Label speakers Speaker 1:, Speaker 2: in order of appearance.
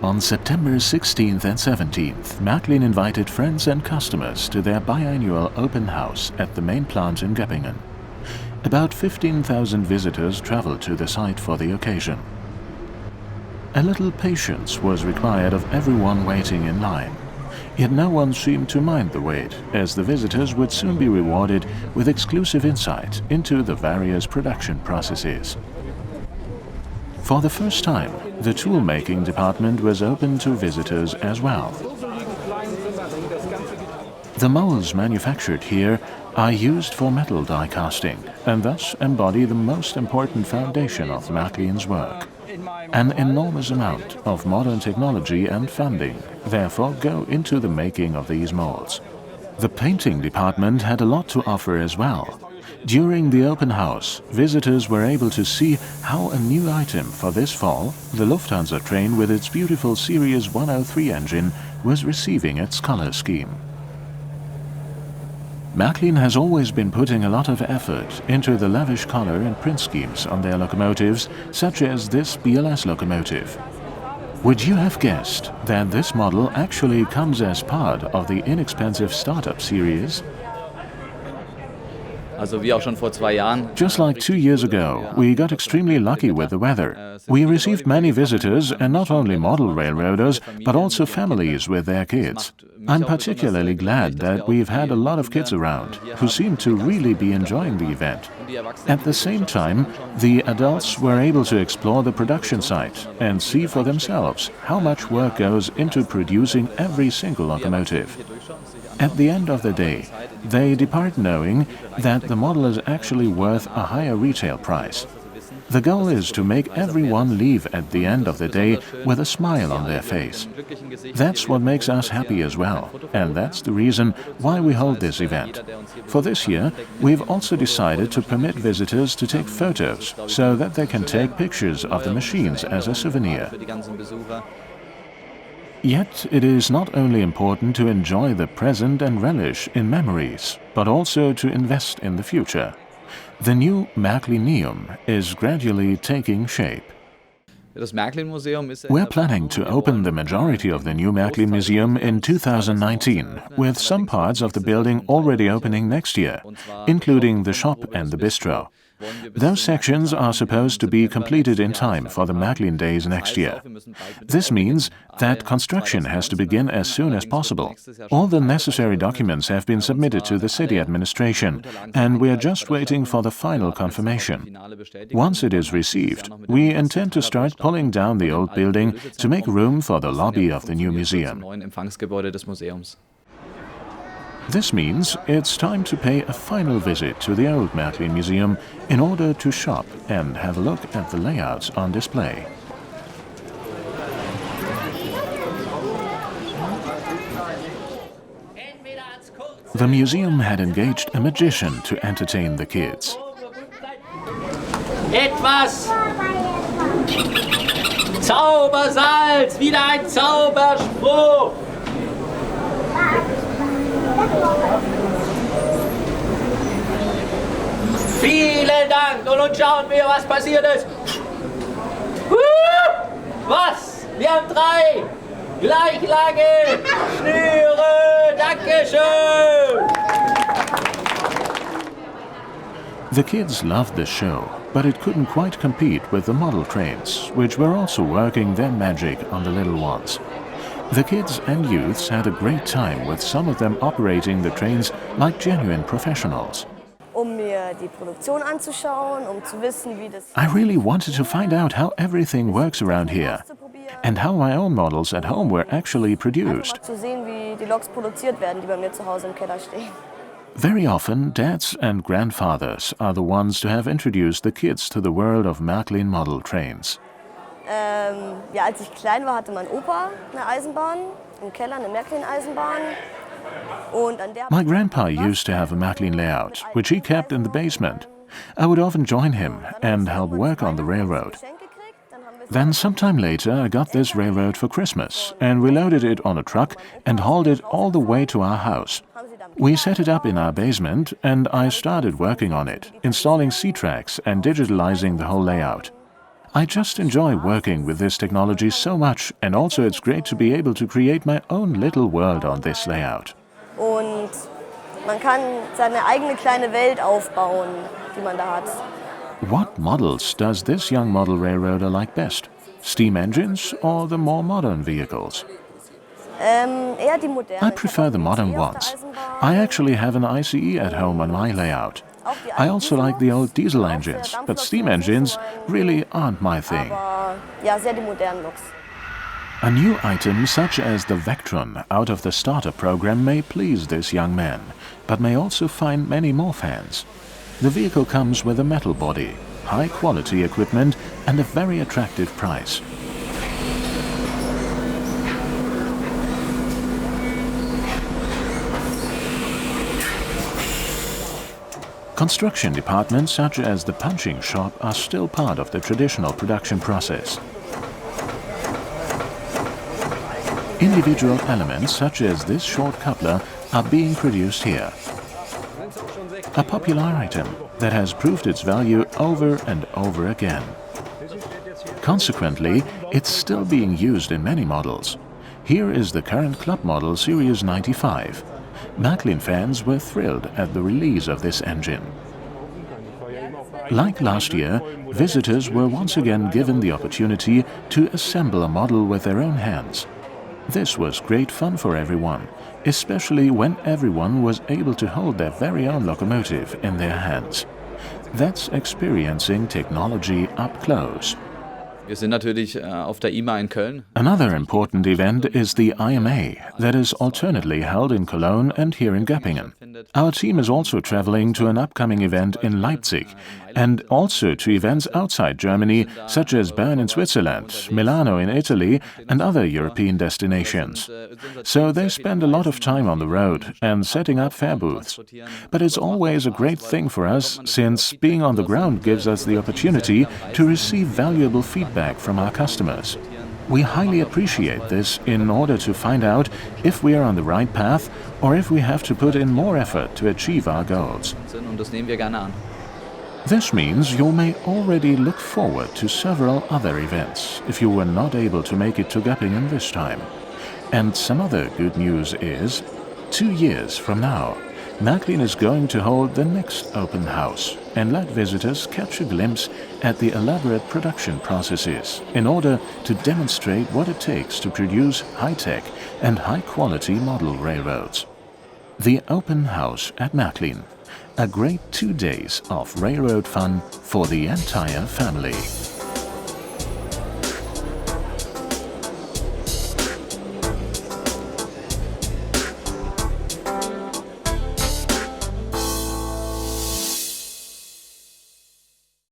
Speaker 1: On September 16th and 17th, Märklin invited friends and customers to their biannual open house at the main plant in Göppingen. About 15,000 visitors traveled to the site for the occasion. A little patience was required of everyone waiting in line. Yet no one seemed to mind the wait, as the visitors would soon be rewarded with exclusive insight into the various production processes. For the first time, the tool-making department was open to visitors as well. The molds manufactured here are used for metal die casting and thus embody the most important foundation of Märklin's work. An enormous amount of modern technology and funding therefore go into the making of these molds. The painting department had a lot to offer as well. During the open house, visitors were able to see how a new item for this fall, the Lufthansa train with its beautiful Series 103 engine, was receiving its color scheme. Märklin has always been putting a lot of effort into the lavish color and print schemes on their locomotives, such as this BLS locomotive. Would you have guessed that this model actually comes as part of the inexpensive startup series? Just like 2 years ago, we got extremely lucky with the weather. We received many visitors, and not only model railroaders, but also families with their kids. I'm particularly glad that we've had a lot of kids around, who seem to really be enjoying the event. At the same time, the adults were able to explore the production site and see for themselves how much work goes into producing every single locomotive. At the end of the day, they depart knowing that the model is actually worth a higher retail price. The goal is to make everyone leave at the end of the day with a smile on their face. That's what makes us happy as well, and that's the reason why we hold this event. For this year, we've also decided to permit visitors to take photos so that they can take pictures of the machines as a souvenir. Yet it is not only important to enjoy the present and relish in memories, but also to invest in the future. The new Märklineum is gradually taking shape. We're planning to open the majority of the new Märklin Museum in 2019, with some parts of the building already opening next year, including the shop and the bistro. Those sections are supposed to be completed in time for the Märklin Days next year. This means that construction has to begin as soon as possible. All the necessary documents have been submitted to the city administration, and we are just waiting for the final confirmation. Once it is received, we intend to start pulling down the old building to make room for the lobby of the new museum. This means it's time to pay a final visit to the old Märklin Museum in order to shop and have a look at the layouts on display. The museum had engaged a magician to entertain the kids.
Speaker 2: Etwas Zaubersalz, wieder ein Zauberspruch. Vielen Dank und nun schauen wir, was passiert ist. Was? Wir haben 3 gleich lange Schnüre. Dankeschön.
Speaker 1: The kids loved the show, but it couldn't quite compete with the model trains, which were also working their magic on the little ones. The kids and youths had a great time, with some of them operating the trains like genuine professionals. I really wanted to find out how everything works around here and how my own models at home were actually produced. Very often, dads and grandfathers are the ones to have introduced the kids to the world of Märklin model trains.
Speaker 3: Als ich klein war, hatte mein Opa eine Eisenbahn, im Keller eine Märklin-Eisenbahn.
Speaker 1: My grandpa used to have a Märklin layout, which he kept in the basement. I would often join him and help work on the railroad. Then sometime later I got this railroad for Christmas, and we loaded it on a truck and hauled it all the way to our house. We set it up in our basement, and I started working on it, installing C-tracks and digitalizing the whole layout. I just enjoy working with this technology so much, and also it's great to be able to create my own little world on this layout.
Speaker 3: Und man kann seine eigene kleine Welt aufbauen, die man da hat.
Speaker 1: What models does this young model railroader like best? Steam engines or the more modern vehicles?
Speaker 3: Eher die modernen.
Speaker 1: I prefer the modern ones. I actually have an ICE at home on my layout. I also like the old diesel engines, but steam engines really aren't my thing.
Speaker 3: Aber ja, sehr die modernen Looks.
Speaker 1: A new item such as the Vectron out of the starter program may please this young man, but may also find many more fans. The vehicle comes with a metal body, high-quality equipment and a very attractive price. Construction departments such as the punching shop are still part of the traditional production process. Individual elements such as this short coupler are being produced here. A popular item that has proved its value over and over again. Consequently, it's still being used in many models. Here is the current club model Series 95. Märklin fans were thrilled at the release of this engine. Like last year, visitors were once again given the opportunity to assemble a model with their own hands. This was great fun for everyone, especially when everyone was able to hold their very own locomotive in their hands. That's experiencing technology up close.
Speaker 4: Wir sind natürlich auf der IMA in Köln.
Speaker 1: Another important event is the IMA, that is alternately held in Cologne and here in Göppingen. Our team is also traveling to an upcoming event in Leipzig, and also to events outside Germany, such as Bern in Switzerland, Milano in Italy, and other European destinations. So they spend a lot of time on the road and setting up fair booths. But it's always a great thing for us, since being on the ground gives us the opportunity to receive valuable feedback from our customers. We highly appreciate this in order to find out if we are on the right path or if we have to put in more effort to achieve our goals.
Speaker 4: Und das nehmen wir gerne an.
Speaker 1: This means you may already look forward to several other events if you were not able to make it to Göppingen this time. And some other good news is, 2 years from now, Märklin is going to hold the next open house and let visitors catch a glimpse at the elaborate production processes in order to demonstrate what it takes to produce high-tech and high-quality model railroads. The open house at Märklin. A great 2 days of railroad fun for the entire family.